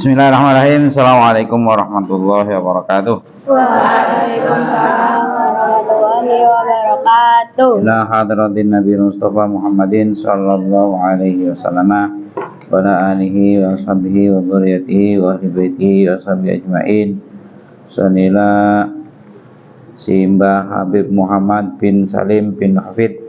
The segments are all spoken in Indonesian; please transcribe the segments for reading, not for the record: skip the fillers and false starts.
Bismillahirrahmanirrahim. Assalamualaikum warahmatullahi wabarakatuh. Waalaikumsalam warahmatullahi wabarakatuh. Ila hadratin Nabi Mustafa Muhammadin sallallahu alaihi wasallam wa ala alihi wa sahbihi wa dzurriyyatihi wa ahli baitihi wa sahbihi ajmain. Sanila Simba Habib Muhammad bin Salim bin Hafid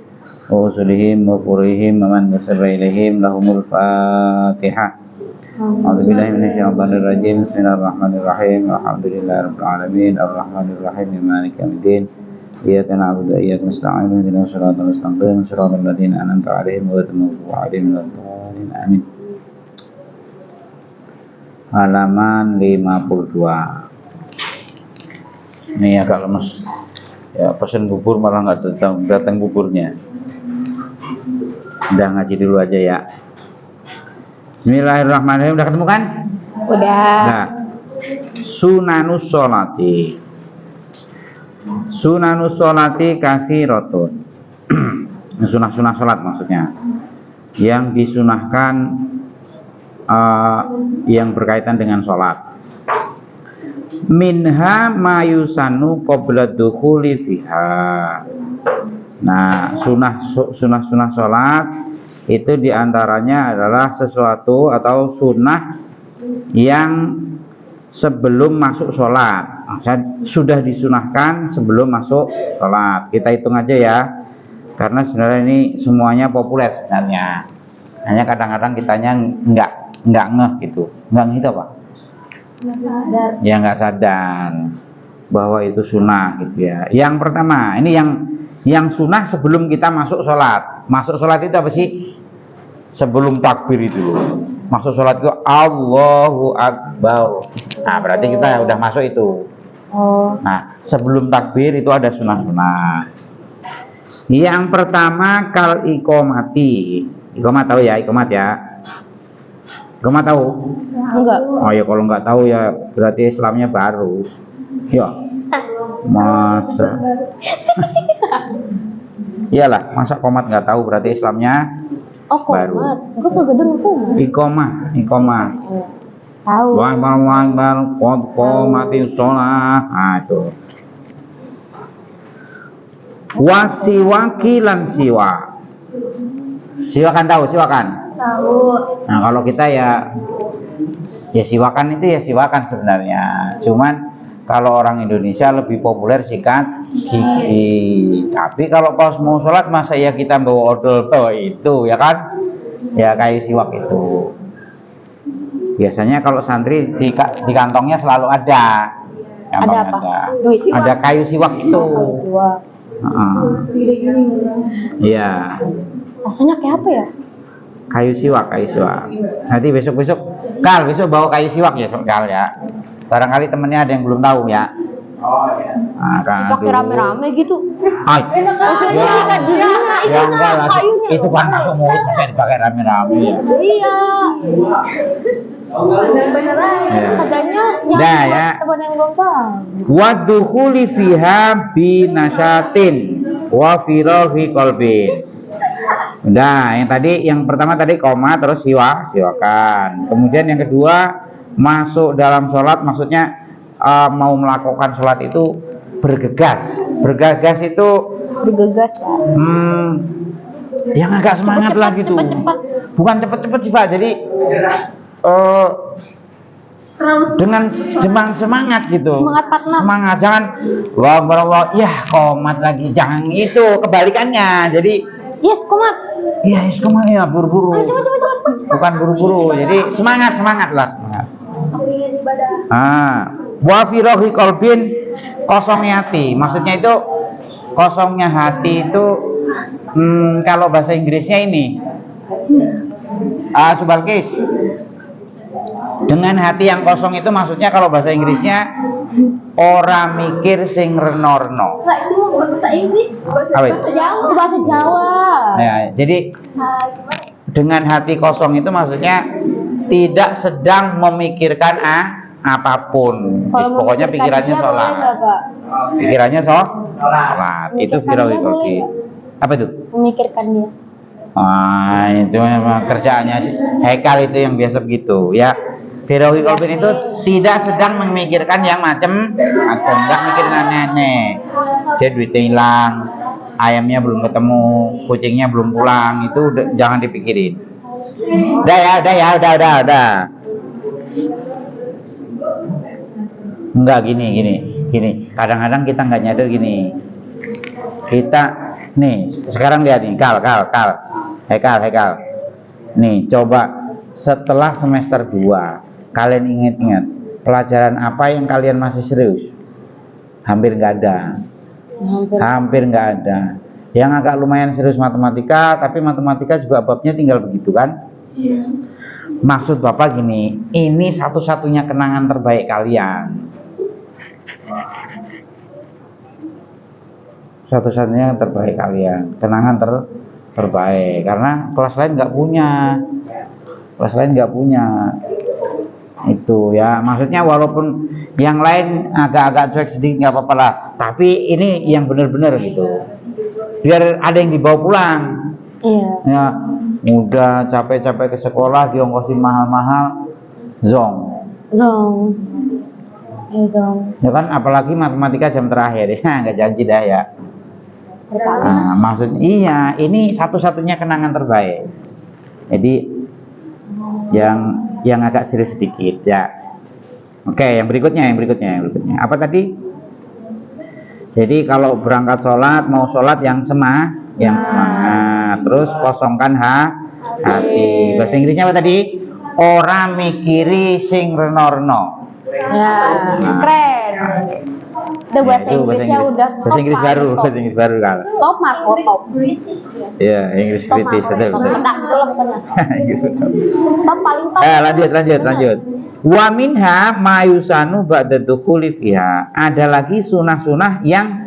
wa usulihim wa furihim wa man nasaba ilaihim lahumul Fatihah. A'udzubillahi minasyaitonir rajim. Bismillahirrahmanirrahim. Alhamdulillahirabbil alamin arrahmanir rahim maliki yaumiddin. Iyyaka na'budu wa iyyaka nasta'in ihdinas siratal mustaqim siratal ladzina an'amta 'alaihim ghairil maghdubi alaihim waladdallin. Amin. Halaman 52. Ini agak lemes. Ya, pesen bubur malah nggak datang buburnya. Udah ngaji dulu aja ya. Bismillahirrahmanirrahim. Udah ketemu kan? Udah. Nah, sunanus sholati. Sunanus sholati katsiratun. Sunah-sunah sholat maksudnya. Yang disunahkan yang berkaitan dengan sholat. Minha mayusanu qabla dukhuli fiha. Nah, sunah sholat itu diantaranya adalah sesuatu atau sunnah yang sebelum masuk sholat. Sudah disunahkan sebelum masuk sholat. Kita hitung aja ya, karena sebenarnya ini semuanya populer sebenarnya. Hanya kadang-kadang kitanya nggak ngeh gitu. Nggak ngeh itu apa? Nggak sadar. Ya nggak sadar bahwa itu sunnah gitu ya. Yang pertama, ini yang sunnah sebelum kita masuk sholat. Masuk sholat itu apa sih? Sebelum takbir itu. Masuk sholat itu Allahu Akbar. Nah, berarti kita udah masuk itu. Nah, sebelum takbir itu ada sunnah-sunnah. Yang pertama kal iqomati. Iqomat tahu ya, iqomat ya. Iqomat tahu? Enggak. Oh ya, kalau nggak tahu ya berarti Islamnya baru. Ya. Masa iyalah, masa komat nggak tahu berarti Islamnya baru. Gue kegedean komat. Iqomah. Tahu. Allahu Akbar, qad qomatis shalah. Nah, itu. Wasiwaki lan siwa. Siwakan tahu, siwakan? Tahu. Nah, kalau kita ya siwakan itu ya siwakan sebenarnya. Cuman kalau orang Indonesia lebih populer sikat gigi. Tapi kalau pas mau sholat masa ya kita bawa odol toh itu ya kan? Ya kayu siwak itu. Biasanya kalau santri di kantongnya selalu ada. Ada apa? Duit. Ada kayu siwak itu. Kayu siwak. Iya. Rasanya kayak apa ya? Kayu siwak. Nanti besok bawa kayu siwak ya Kal ya. Barangkali temennya ada yang belum tahu ya. Oh iya. Nah, pakai rame-rame gitu. Hai. Maksudnya kita dirinya itu enggak lah. Itu kan masuk mulut bisa dipakai rame-rame ya. Iya. Katanya yang teman yang belum tahu. Wa dukhuli fiha bi nasyatin wa firahi qalbin. Nah, yang pertama tadi koma terus siwakan. Kemudian yang kedua masuk dalam sholat, maksudnya mau melakukan sholat itu bergegas itu bergegas Pak. Yang agak semangat lah gitu. Bukan cepet-cepet sih Pak, jadi dengan semangat gitu. Semangat, jangan Allah ya komat lagi, jangan itu, kebalikannya. Jadi yes komat ya buru-buru. Bukan buru-buru, jadi semangat lah. Wa firahi qalbin, kosongnya hati. Maksudnya itu kosongnya hati itu kalau bahasa Inggrisnya ini Subalkis. Dengan hati yang kosong itu maksudnya kalau bahasa Inggrisnya ora mikir sing renorno. Enggak, itu bahasa Inggris, bahasa Jawa. Itu bahasa Jawa. Ya, jadi dengan hati kosong itu maksudnya tidak sedang memikirkan apapun. Pokoknya pikirannya sholat. Pikirannya sholat. Itu firahi qalbi. Apa itu? Memikirkan dia. Itu memang kerjaannya Haikal itu yang biasa begitu ya. Firogi kolbin itu tidak sedang memikirkan yang macem-macem, nggak mikirin aneh-aneh. Jadi duitnya hilang, ayamnya belum ketemu, kucingnya belum pulang, itu jangan dipikirin. Udah. Enggak gini. Kadang-kadang kita nggak nyadar gini. Kita nih sekarang lihat nih, Hekal. Nih coba setelah semester 2 kalian ingat pelajaran apa yang kalian masih serius? Hampir nggak ada. Yang agak lumayan serius matematika, tapi matematika juga babnya tinggal begitu kan? Maksud Bapak gini, ini satu-satunya kenangan terbaik kalian. Satu-satunya terbaik kalian, kenangan terbaik, karena kelas lain nggak punya itu ya. Maksudnya walaupun yang lain agak-agak cuek sedikit nggak apa-apa lah, tapi ini yang benar-benar gitu, biar ada yang dibawa pulang. Ya udah capek-capek ke sekolah, diongkosin mahal-mahal, zong. Ya kan, apalagi matematika jam terakhir ya, nggak janji dah ya. Nah, maksudnya iya, ini satu-satunya kenangan terbaik. Jadi yang agak serius sedikit ya. Oke, yang berikutnya. Apa tadi? Jadi kalau berangkat sholat, mau sholat yang semangat, terus kosongkan hati. Bahasa Inggrisnya apa tadi? Ora mikiri sing renorno. Ya, keren. Udah bahasa Inggrisnya udah bahasa Inggris baru kan. Top Marco, top. Iya, Inggris kritis, betul. Inggris betul. Top paling top. Lanjut. Wa minha mayusanu ba'da dukhuli fiha. Ada lagi sunah-sunah yang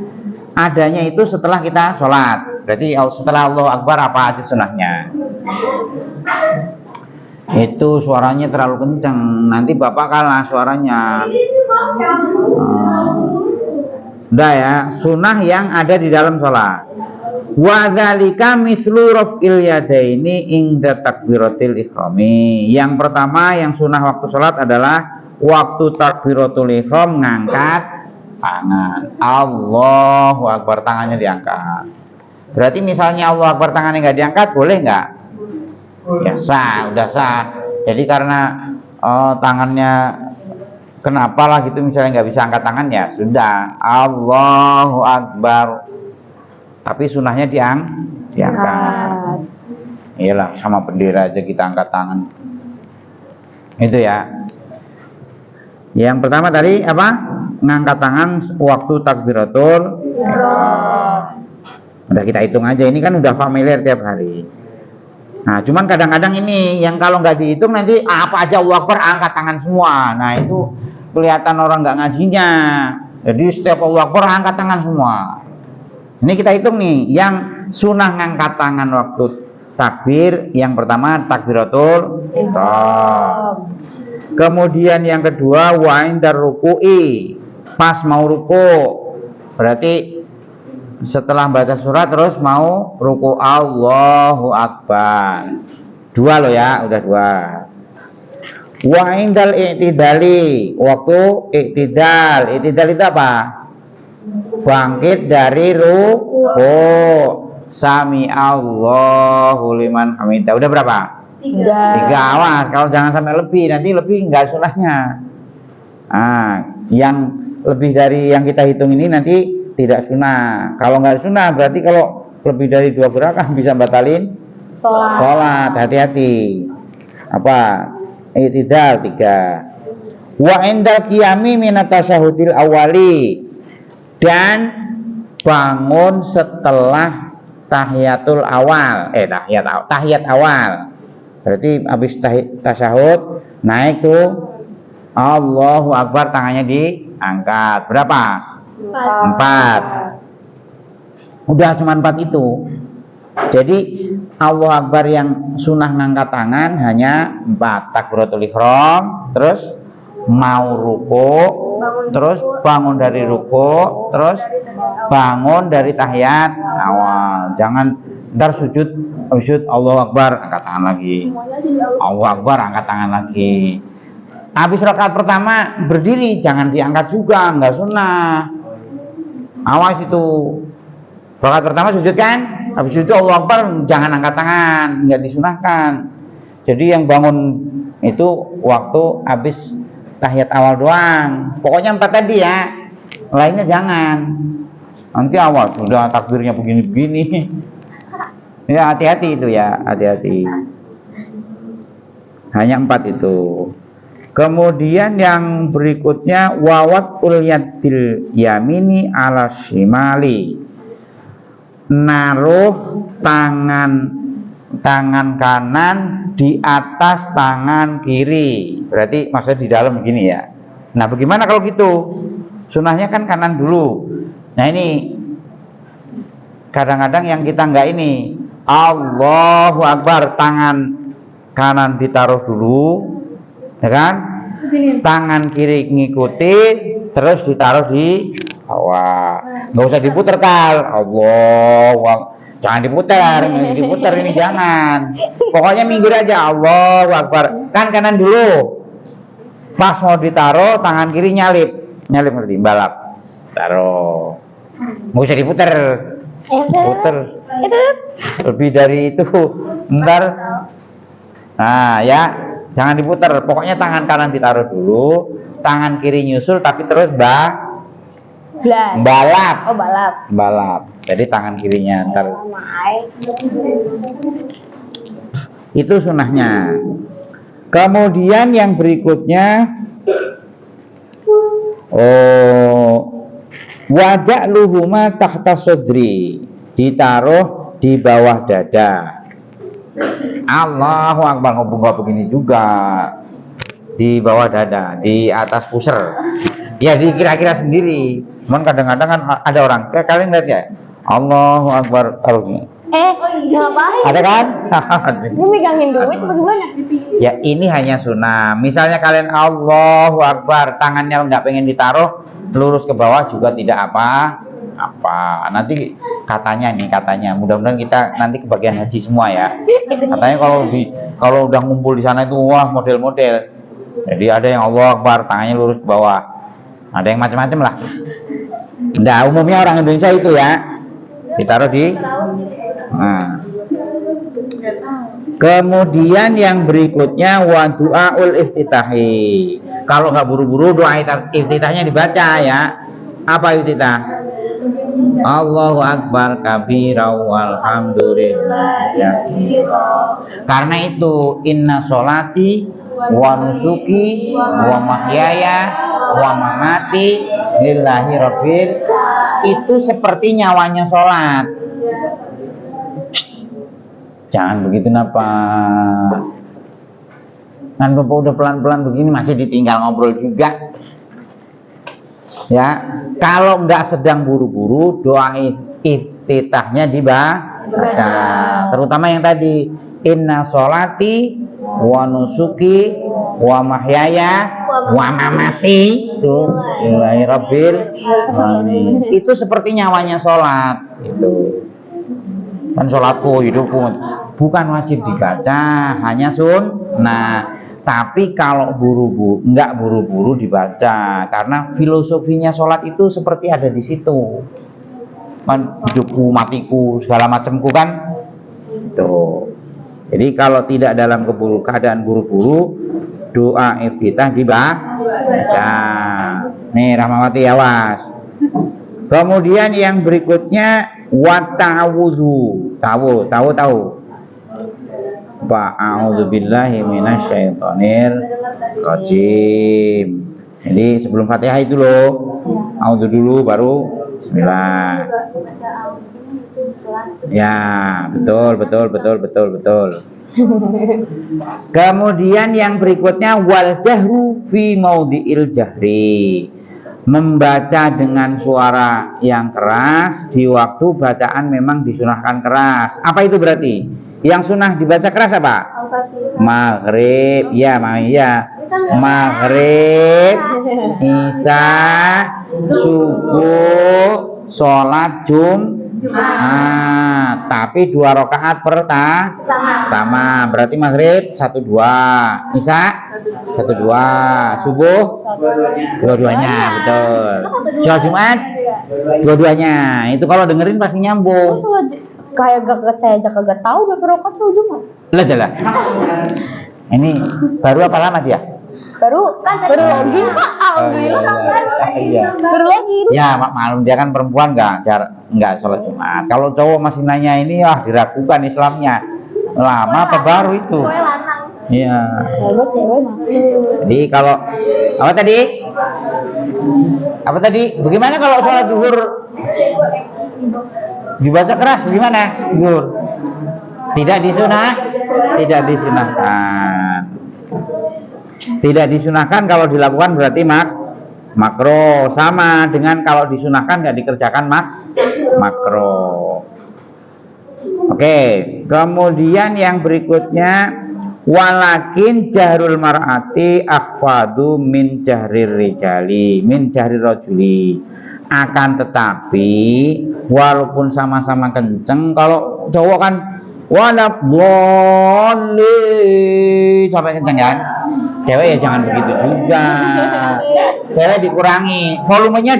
adanya itu setelah kita sholat. Berarti setelah Allahu Akbar apa aja sunahnya? Itu suaranya terlalu kencang, nanti Bapak kalah suaranya. Udah ya, sunnah yang ada di dalam sholat. Wa dzalika mithlu raf'il yadaini inda takbiratil ihrami. Yang pertama yang sunnah waktu sholat adalah waktu takbiratul ihram, ngangkat tangan. Allahu Akbar, tangannya diangkat. Berarti misalnya Allahu Akbar tangannya nggak diangkat, boleh nggak? Ya sah, udah sah. Jadi karena tangannya kenapa lah gitu, misalnya nggak bisa angkat tangan, ya sudah Allahu Akbar, tapi sunahnya diangkat. Iyalah, sama bendera aja kita angkat tangan. Itu ya. Yang pertama tadi apa? Ngangkat tangan waktu takbiratul ihram. Udah kita hitung aja, ini kan udah familiar tiap hari. Nah, cuman kadang-kadang ini yang kalau nggak dihitung nanti apa aja Allahu Akbar angkat tangan semua. Nah, itu kelihatan orang nggak ngajinya. Jadi setiap Allahu Akbar angkat tangan semua. Ini kita hitung nih, yang sunah ngangkat tangan waktu takbir, yang pertama takbiratul ihram. Kemudian yang kedua wa indar ruku'i, pas mau ruku. Berarti setelah baca surat terus mau ruku, Allahu Akbar. Dua loh ya, udah dua. Wa indal i'tidali, waktu i'tidal. I'tidal itu apa? Bangkit dari ruku. Sami Allahu liman hamidah. Udah berapa? Tiga. Awas kalau jangan sampai lebih, nanti lebih enggak sunahnya. Yang lebih dari yang kita hitung ini nanti tidak sunnah. Kalau nggak sunnah berarti kalau lebih dari 2 gerakan bisa batalin sholat. Hati-hati. Apa? I'tidal 3. Wa indal qiyami minat tasyahudil awali, dan bangun setelah tahiyatul awal. Tahiyat awal. Berarti habis tasyahud naik tuh Allahu Akbar, tangannya diangkat. Berapa? 4. Udah cuma 4 itu. Jadi Allahu Akbar yang sunnah ngangkat tangan hanya 4. Takbiratul ihram, terus mau ruku, terus bangun dari ruku, terus bangun dari tahiyat awal. Jangan ntar sujud Allahu Akbar angkat tangan lagi, Allahu Akbar angkat tangan lagi. Habis rakaat pertama berdiri, jangan diangkat juga, nggak sunnah. Awas itu. Rakaat pertama sujud kan, habis itu Allahu Akbar, jangan angkat tangan, nggak disunahkan. Jadi yang bangun itu waktu habis tahiyat awal doang. Pokoknya 4 tadi ya, lainnya jangan. Nanti awal sudah takbirnya begini-begini. Ya hati-hati itu ya, hati-hati. Hanya 4 itu. Kemudian yang berikutnya wawat ulyadil yamini ala shimali, naruh tangan kanan di atas tangan kiri. Berarti maksudnya di dalam begini ya. Nah bagaimana kalau gitu? Sunahnya kan kanan dulu. Nah ini kadang-kadang yang kita nggak ini, Allahu Akbar, tangan kanan ditaruh dulu, ya kan? Tangan kiri ngikuti, terus ditaruh di bawah. Nggak usah diputer kal. Allah, jangan diputer ini jangan. Pokoknya minggir aja, Allahu Akbar. Kan kanan dulu. Pas mau ditaruh, tangan kiri nyalip ngerti, balap. Taruh. Nggak usah diputer. Puter. Lebih dari itu, ntar. Nah ya. Jangan diputar, pokoknya tangan kanan ditaruh dulu, tangan kiri nyusul, tapi terus balap. Oh balap. Jadi tangan kirinya ntar. Itu sunahnya. Kemudian yang berikutnya, wajah luhuma tahta sodri, ditaruh di bawah dada. Allahu Akbar, nggak begini juga, di bawah dada, di atas pusar. Ya dikira-kira sendiri. Cuman kadang-kadang kan ada orang, kayak kalian lihat ya, Allahu Akbar taruhnya. Ngapain? Ada kan? Dia megangin duit bagaimana? Ya ini hanya sunnah. Misalnya kalian Allahu Akbar, tangannya nggak pengen ditaruh, lurus ke bawah juga tidak apa. Nanti katanya mudah-mudahan kita nanti kebagian haji semua ya. Katanya kalau udah ngumpul di sana itu wah model-model. Jadi ada yang Allah Akbar, tangannya lurus ke bawah. Ada yang macam-macam lah. Nah umumnya orang Indonesia itu ya ditaruh di. Nah. Kemudian yang berikutnya wa du'aul iftitahi. Kalau nggak buru-buru doa iftitahnya dibaca ya. Apa iftitah? Allahu Akbar kabira walhamdulillah ya. Karena itu inna sholati wa nusuki wa mahyaya wa mamati lillahi rabbil, itu seperti nyawanya sholat. Jangan begitu napa. Kan Bapak udah pelan-pelan begini masih ditinggal ngobrol juga. Ya, kalau nggak sedang buru-buru, doa iftitahnya dibaca. Terutama yang tadi, inna sholati wa nusuki wa mahyaya wa mamati itu lillahi rabbil alamin. Itu seperti nyawanya sholat. Itu kan sholatku, hidupku, bukan wajib dibaca, hanya sunnah. Tapi kalau nggak buru-buru dibaca, karena filosofinya sholat itu seperti ada di situ. Kan hidupku, matiku, segala macamku kan. Tuh. Jadi kalau tidak dalam keadaan buru-buru, doa iftitah dibaca. Nih Rahmawati awas. Kemudian yang berikutnya wa ta'awudhu. Tahu. A'udzubillahi minasyaitonir rajim. Jadi sebelum Fatihah itu loh, a'udzu dulu baru bismillah. Ya, betul. Kemudian yang berikutnya wal jahru fi maudhi'il jahri. Membaca dengan suara yang keras di waktu bacaan memang disunahkan keras. Apa itu berarti? Yang sunnah dibaca keras apa? Maghrib, ya. Maghrib, isya, subuh, sholat Nah, tapi 2 rakaat pertama. Berarti maghrib 1 2, isya 1 2, subuh dua-duanya, betul. Sholat Jumat dua-duanya. Itu kalau dengerin pasti nyambung. Kayak saya aja kagak tahu berapa rakaat sholat Jumat. Lah jalan. Ini baru apa lama dia? Baru login Pak. Alhamdulillah. Iya. Baru login. Ya, maklum dia kan perempuan nggak sholat Jumat. Kalau cowok masih nanya ini, diragukan Islamnya. Lama apa baru itu? Iya. Kalau cewek maklum. Jadi kalau apa tadi? Apa tadi? Bagaimana kalau sholat zuhur dibaca keras? Bagaimana? Zuhur tidak disunahkan. Tidak disunahkan kalau dilakukan berarti makro, sama dengan kalau disunahkan nggak dikerjakan makro. Oke, kemudian yang berikutnya walakin jahrul mar'ati akhfadu min jahrir rijali min jahrir rajuli. Akan tetapi walaupun sama-sama kenceng, kalau cowok kan walak boleh sampai kenceng kan, cewek ya jangan begitu juga. Cewek dikurangi, volumenya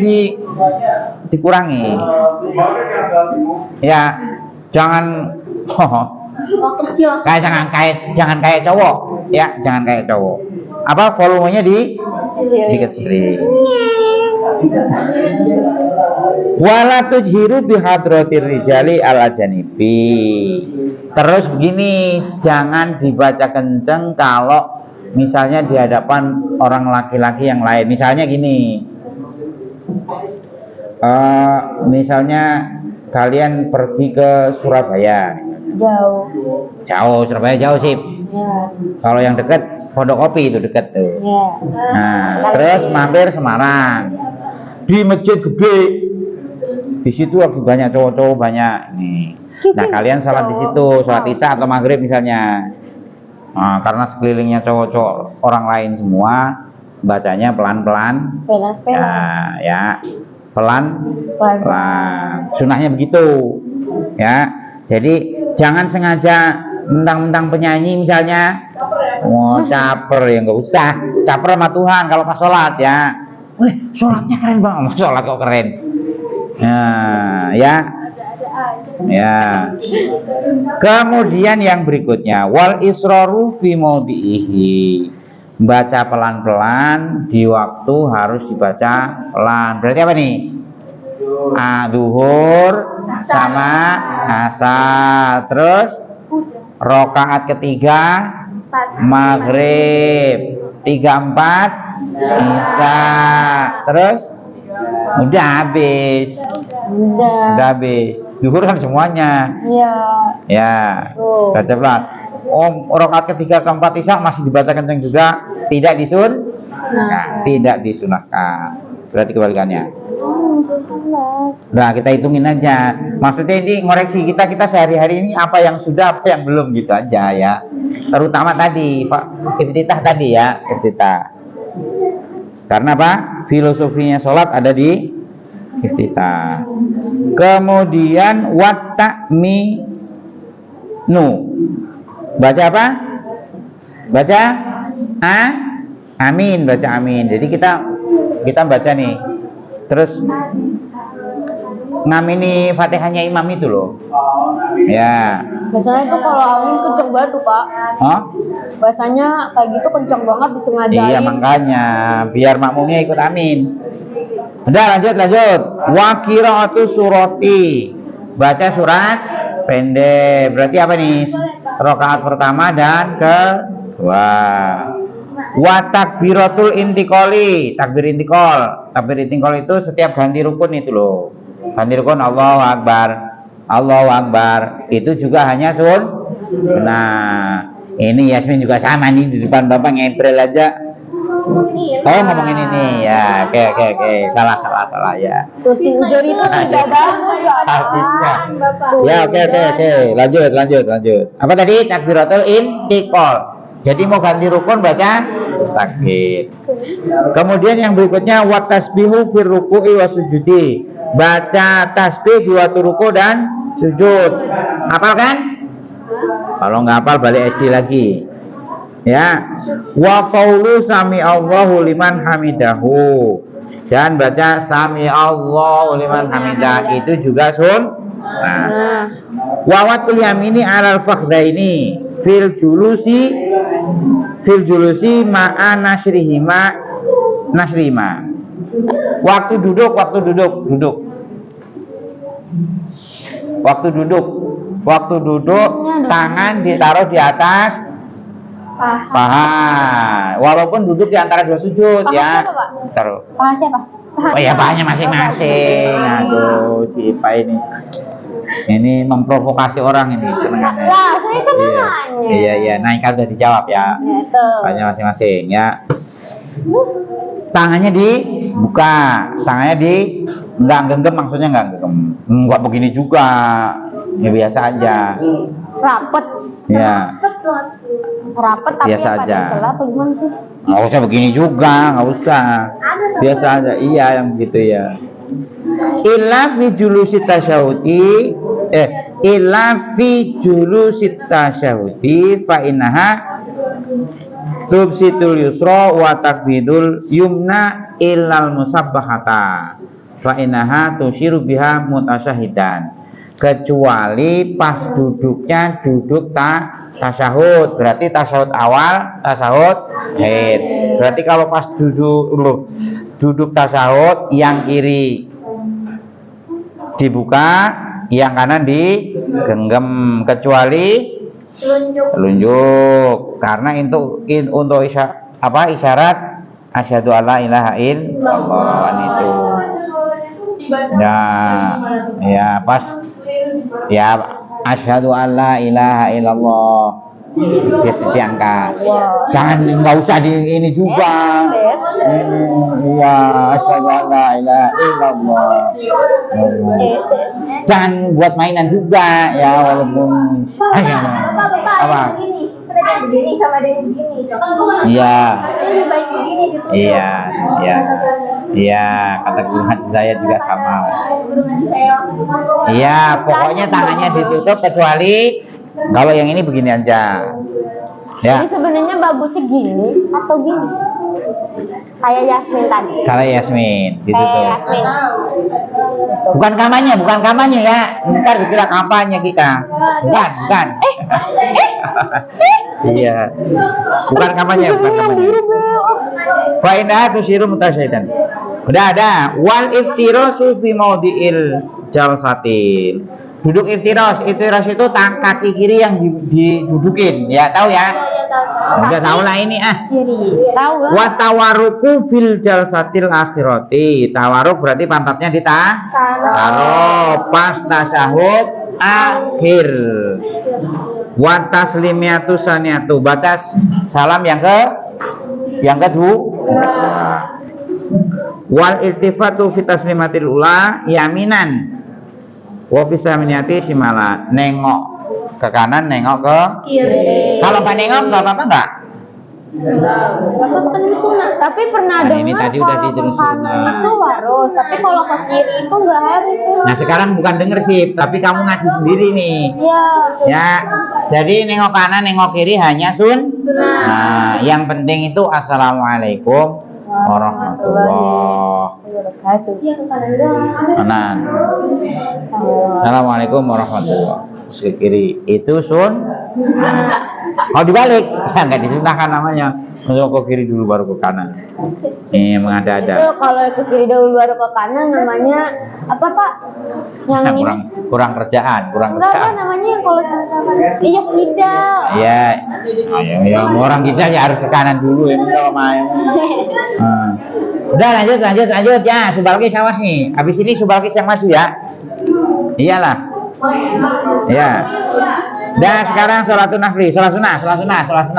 dikurangi ya, jangan jangan kayak cowok ya, jangan kayak cowok. Apa volumenya dikecilin. Wala tujhiru bihadratir rijali al ajanibi. Terus begini, jangan dibaca kenceng kalau misalnya di hadapan orang laki-laki yang lain. Misalnya gini, misalnya kalian pergi ke Surabaya. Jauh, Surabaya jauh sih. Ya. Kalau yang dekat Pondok Kopi itu dekat tuh. Ya. Nah, terus mampir Semarang di masjid gede. Di situ lagi banyak cowok-cowok banyak nih. Nah, kalian sholat di situ, sholat isya atau maghrib misalnya. Nah, karena sekelilingnya cowok-cowok orang lain semua, bacanya pelan-pelan. Ya, pelan-pelan. Sunahnya begitu. Ya. Jadi jangan sengaja mentang-mentang penyanyi misalnya, mau caper ya nggak usah. Caper sama Tuhan kalau pas sholat ya. Wih, sholatnya keren banget. Sholat kok keren. Nah, ya. Kemudian yang berikutnya wal israru fi maudhihi. Baca pelan-pelan di waktu harus dibaca pelan. Berarti apa nih? Duhur sama asar. Terus rakaat ketiga maghrib, 3 4 isya. Terus udah habis. Udah habis. Duhur kan semuanya. Iya. Ya. Baca pelan. Rakaat ketiga keempat isya masih dibaca kenceng juga, tidak tidak disunahkan. Berarti kebalikannya. Nah, kita hitungin aja. Maksudnya ini ngoreksi kita sehari-hari ini apa yang sudah, apa yang belum gitu aja ya. Terutama tadi Pak iftitah tadi ya, iftitah. Karena apa? Filosofinya sholat ada di iftitah. Kemudian watta'minu. Baca apa? Baca amin, baca amin. Jadi kita baca nih. Terus ngamini Fatihahnya imam itu loh. Ya. Biasanya itu kalau amin kenceng banget tuh, Pak. Bahasanya kayak gitu kenceng banget disengajain. Iya, makanya biar makmumnya ikut amin. Udah lanjut. Wa qiraatu surati. Baca surat pendek. Berarti apa nih? Rakaat pertama dan kedua. Wa takbiratul intiqali. Takbir intiqal. Takbir intiqal itu setiap ganti rukun itu loh. Ganti rukun Allahu Akbar. Itu juga hanya Nah, ini Yasmin juga sama nih di depan Bapak ngempel aja. Oh, ngomongin ini ya. Oke. Salah ya. Tuh si Ujur itu tidak bagus habisnya. Ya, oke. Lanjut. Apa tadi? Takbiratul intiqal. Jadi mau ganti rukun baca takbir. Kemudian yang berikutnya wa tasbihu fir ruku'i wa sujudi. baca tasbih di waktu ruku dan sujud. Hafal kan? Kalau nggak hafal balik SD lagi. Ya. Wa qaulu sami Allahu liman hamidahu. Dan baca sami Allahu liman hamidah itu juga sunnah. Wa watul yamini alal fakhdaini fil julusi ma'a nasrihima. Waktu duduk tangan ditaruh di atas paha, walaupun duduk di antara dua sujud. Paha ya siapa, Pak? Taruh paha siapa? Oh ya, pahanya masing-masing. Aduh, si Pak ini memprovokasi orang ini senengannya. Lah, saya kan nanya. Iya, naik kan udah dijawab ya. Pahanya masing-masing ya. Tangannya dibuka, enggak genggam, maksudnya enggak genggam, enggak begini juga, ya biasa aja. Rapet. Ya. Rapet tapi biasa aja. Salah apa gimana sih? Nggak usah begini juga, nggak usah. Biasa aja, iya yang begitu ya. Illa fi julusi tasyahudi, fa innaha tubsitul yusra wa takbidul yumna illal musabbahata fa innaha tusyiru biha mutasyahidan, kecuali pas duduknya duduk tasyahud, berarti tasyahud awal, tasyahud akhir. Berarti kalau pas duduk tasyahud, yang kiri dibuka, yang kanan digenggam, kecuali telunjuk, karena untuk isyarat asyhadu alla ilaha illallah itu. Ya pas ya asyhadu alla ilaha illallah biasa diangkat. Jangan, nggak usah di ini juga. Iya, asyhadu alla ilaha illallah. Jangan buat mainan juga ya, walaupun apa? Begini sama dengan begini. Iya, kata guru ngaji saya juga sama. Iya, pokoknya tangannya ditutup kecuali kalau yang ini begini aja. Ya. Jadi sebenarnya bagusnya gini atau gini? Kayak Yasmin tadi. Kayak Yasmin, ditutup. Kayak Yasmin. Bukan kampanye ya. Ntar dikira kampanye kita. Bukan. Iya. Bukan kampanye. Fa inna tusyiru mutasyahidan. Udah ada. Wal iftirasu fi maudhi'il jalsatil. Duduk iftiras itu kaki kiri yang didudukin, ya tahu ya? Udah tahu lah ini Kiri. Tahu lah. Wa tawaruku fil jalsatil akhirati. Tawaruk berarti pantatnya taruh pas tasyahud akhir. Wa taslimiyatu saniyatu, baca salam yang kedua. Wal iltifatu fi taslimatil ula yaminan wa fi saminiyati shimala, nengok ke kanan, nengok ke kiri. Kalau nggak nengok nggak apa-apa nggak? Tapi pernah dengar ini tadi udah ditulis itu harus, tapi kalau ke kiri itu nggak harus. Nah sekarang bukan denger sih, tapi kamu ngaji sendiri nih. Iya. Ya, jadi nengok kanan, nengok kiri hanya Nah, yang penting itu assalamualaikum warahmatullahi wabarakatuh. Kanan. Assalamualaikum warahmatullahi wabarakatuh. Ke kiri itu Kalau dibalik ya nggak disunahkan namanya. Ke kiri dulu baru ke kanan. Ini mengada-ada. Itu kalau ke kiri dulu baru ke kanan namanya apa, Pak? Yang kurang kerjaan. Enggak, apa namanya yang kalau sama-sama? Iya, kidal. Iya. Ya, orang kidal ya harus ke kanan dulu ya, kalau main. Udah lanjut ya, Subalkis awas nih. Habis ini Subalkis yang maju ya. Iyalah. Ya. Dan sekarang sholatun nafli, sholat sunnah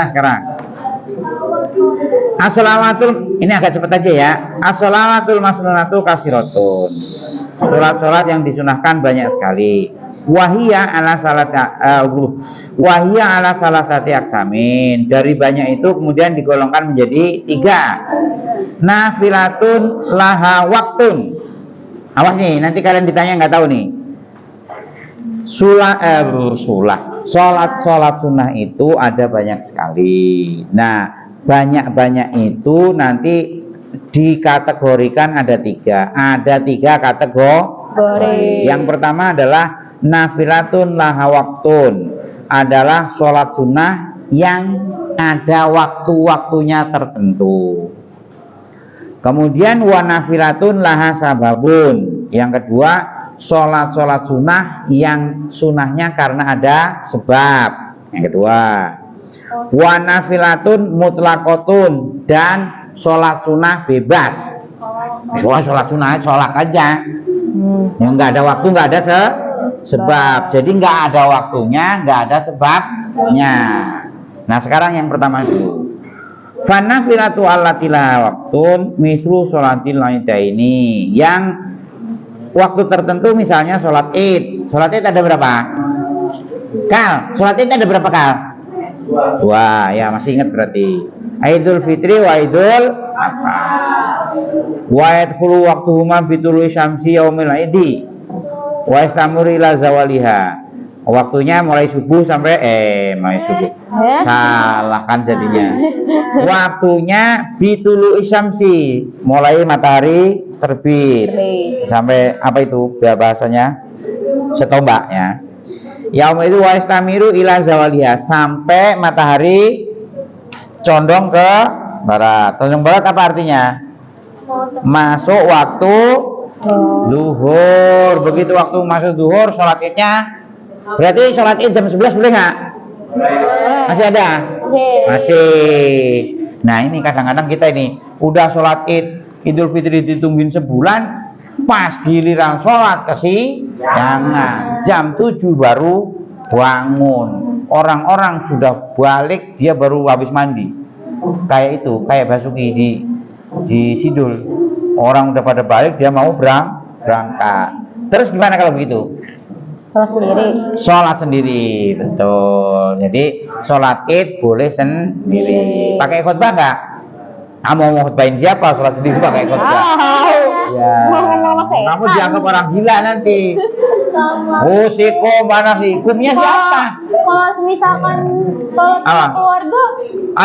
sekarang. As-salamatul, ini agak cepat aja ya. As-salamatul masnunatu kasiratun. Sholat yang disunahkan banyak sekali. Wahia ala salasati aksamin. Dari banyak itu kemudian digolongkan menjadi 3. Nafilatun laha waktun. Awas nih, nanti kalian ditanya nggak tahu nih. Sholat sunnah itu ada banyak sekali. Nah, banyak itu nanti dikategorikan ada tiga. Ada tiga kategori. Yang pertama adalah nafilatun laha waktun, adalah sholat sunnah yang ada waktu-waktunya tertentu. Kemudian wa nafilatun laha sababun, yang kedua sholat sunnah yang sunnahnya karena ada sebab. Yang kedua wa nafilatun mutlaqotun, dan sholat sunnah bebas. Sholat sunnah sholat aja, yang nggak ada waktu, nggak ada sebab. Jadi nggak ada waktunya, nggak ada sebabnya. Nah, sekarang yang pertama dulu. Fanafilatu allati laha waktun mislu sholatil ini, yang waktu tertentu, misalnya sholat id. Sholat id ada berapa? Kal, sholat id ada berapa kal? Wah, ya masih ingat berarti. Idul Fitri wa Idul Adha. Wa yadkhulu waqtuhuma bitului syamsi yaumil idi wa istamuru ila zawaliha. Waktunya mulai subuh sampai mulai subuh. Salah kan jadinya. Waktunya bitului syamsi, mulai matahari terbit sampai apa itu bahasanya? Setombak ya. Yaum itu wa istamiru ila zawaliha, sampai matahari condong ke barat. Condong barat apa artinya? Masuk waktu zuhur. Begitu waktu masuk zuhur, sholat idnya, berarti sholat id jam 11 boleh nggak? Masih ada? Masih. Nah, ini kadang-kadang kita ini udah sholat id Idul Fitri ditungguin sebulan, pas giliran sholat kesiangan, jam 7 baru bangun. Orang-orang sudah balik, dia baru habis mandi. Kayak itu, kayak Basuki di Sidul. Orang udah pada balik, dia mau berangkat. Terus gimana kalau begitu? Sholat sendiri, betul. Jadi sholat id boleh sendiri. Pakai khutbah nggak? Kamu mau khutbahin siapa? Sholat sendiri pakai khutbah? Ya. Kamu dianggap orang gila nanti. Oh, siko mana sih? Hukumnya siapa? Kalau misalkan sholat keluarga,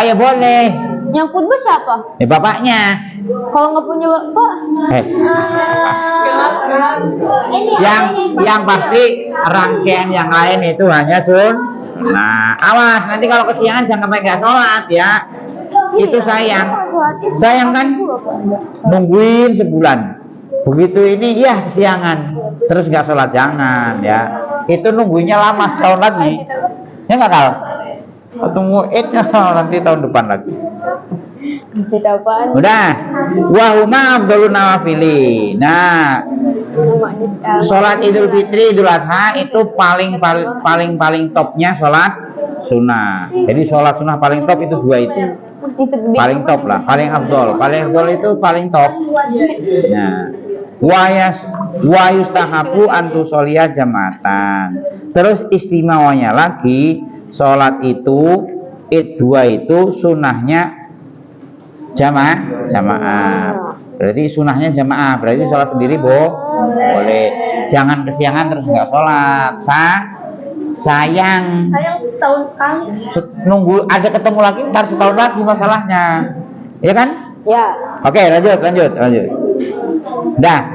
ya boleh. Yang khutbah siapa? Bapaknya. Kalau nggak punya bapak, yang pasti rangkaian yang lain itu hanya Nah, awas nanti kalau kesiangan jangan sampai nggak sholat ya. Itu sayang kan, nungguin sebulan. Begitu ini ya kesiangan, terus nggak sholat, jangan ya. Itu nungguinnya lama, setahun lagi. Ya nggak kal? Ketemu nanti tahun depan lagi. Udah, wahuma afdhalun nawafili. Nah, sholat Idul Fitri, Idul Adha itu paling topnya sholat sunnah. Jadi sholat sunnah paling top itu dua itu. Paling top lah, paling afdol. Paling afdol itu paling top. Nah, wa yustahabu antu sholia jamatan. Terus istimewanya lagi, sholat itu id dua itu sunnahnya jamaah. Berarti sunnahnya jamaah, berarti sholat sendiri boleh. Jangan kesiangan terus nggak sholat. Sayang setahun sekali. Nunggu ada ketemu lagi, ntar setahun lagi masalahnya, ya kan? Ya. Oke, lanjut. Dah,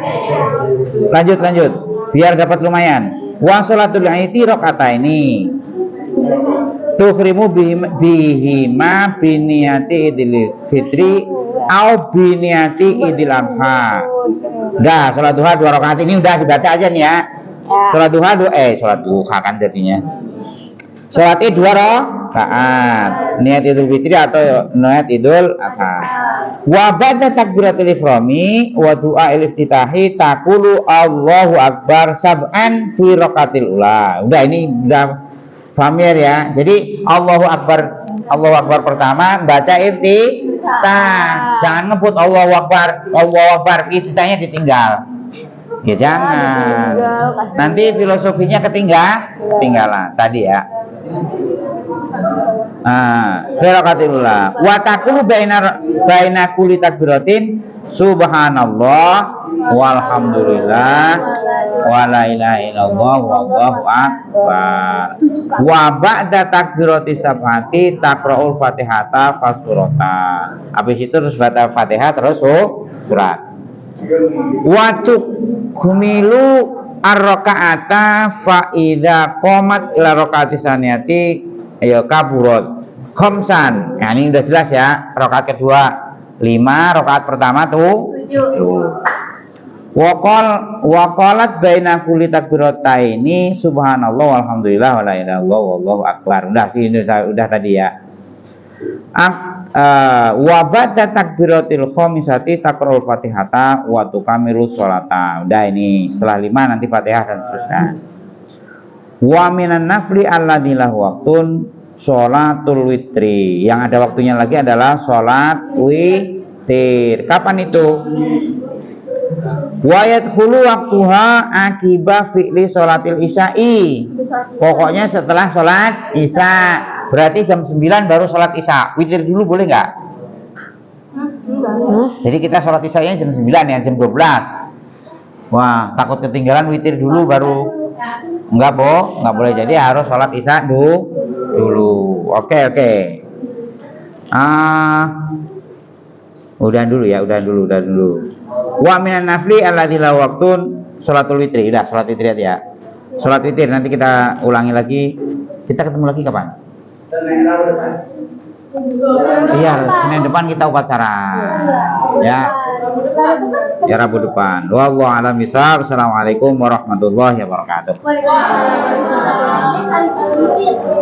lanjut. Biar dapat lumayan. Wa sholatul aiti rakaataini. Tukhrimu bihima biniyati idil fitri au biniyati idil adha. Dah, sholat duha 2 rakaat ini udah dibaca aja nih ya. Sholat duha sholat duha kan jadinya. Sholat id 2 rakaat, niat idul fitri atau niat idul adha. Wa ba'da takbiratul ihrami wa du'a iftitahi taqulu Allahu akbar sab'an fi rakaatil ula. Udah, ini udah familiar ya. Jadi Allahu Akbar pertama baca iftitah. Jangan ngebut Allahu Akbar, iftitahnya ditinggal. Ya jangan. Nanti filosofinya ketinggalan tadi ya. Firaqatillah. Wa taqulu baina kulli takbiratin subhanallah walhamdulillah wala ilaha illallah wallahu akbar. Wa ba'da takbirati sab'ati taqra'ul fatihata fasurata. Habis itu terus baca Fatihah terus surat. Wa tukmilu ar-rakaata fa idza qamat ila rakaati saniyati ya kaburat khamsan. Nah, ini udah jelas ya. Rakaat kedua 5, rakaat pertama tuh 7. Wa qalat baina kulli takbirataini subhanallah walhamdulillah wala ilaha illallah wallahu akbar. Udah sih udah tadi ya. Wa ba'da takbiratil khamisati taqra'ul fatihata wa tukamilu sholata. Udah ini setelah 5 nanti Fatihah dan seterusnya. Wa minan nafli alladzi lahu waqtun sholatul witri. Yang ada waktunya lagi adalah sholat witir. Kapan itu? Wa yadkhulu waqtuha akiba fi'li sholatil isya'i. Pokoknya setelah sholat isya. Berarti jam 9 baru sholat isya. Witir dulu boleh nggak? Jadi kita sholat isyanya jam 9 ya, jam 12. Wah, takut ketinggalan witir dulu baru. Enggak boleh. Jadi harus sholat isya dulu. Oke. Udah dulu. Wa minan nafli alladzi lahu waqtun sholatul witri. Udah, sholat witir ya. Sholat witir nanti kita ulangi lagi. Kita ketemu lagi kapan? Iya, Senin depan kita upacara. Ya. Ya Rabu depan. Wallahu a'lam bishawab. Assalamualaikum warahmatullahi wabarakatuh. Waalaikumsalam.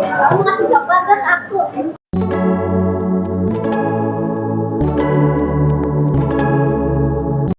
Kamu ngasih coklat kan aku.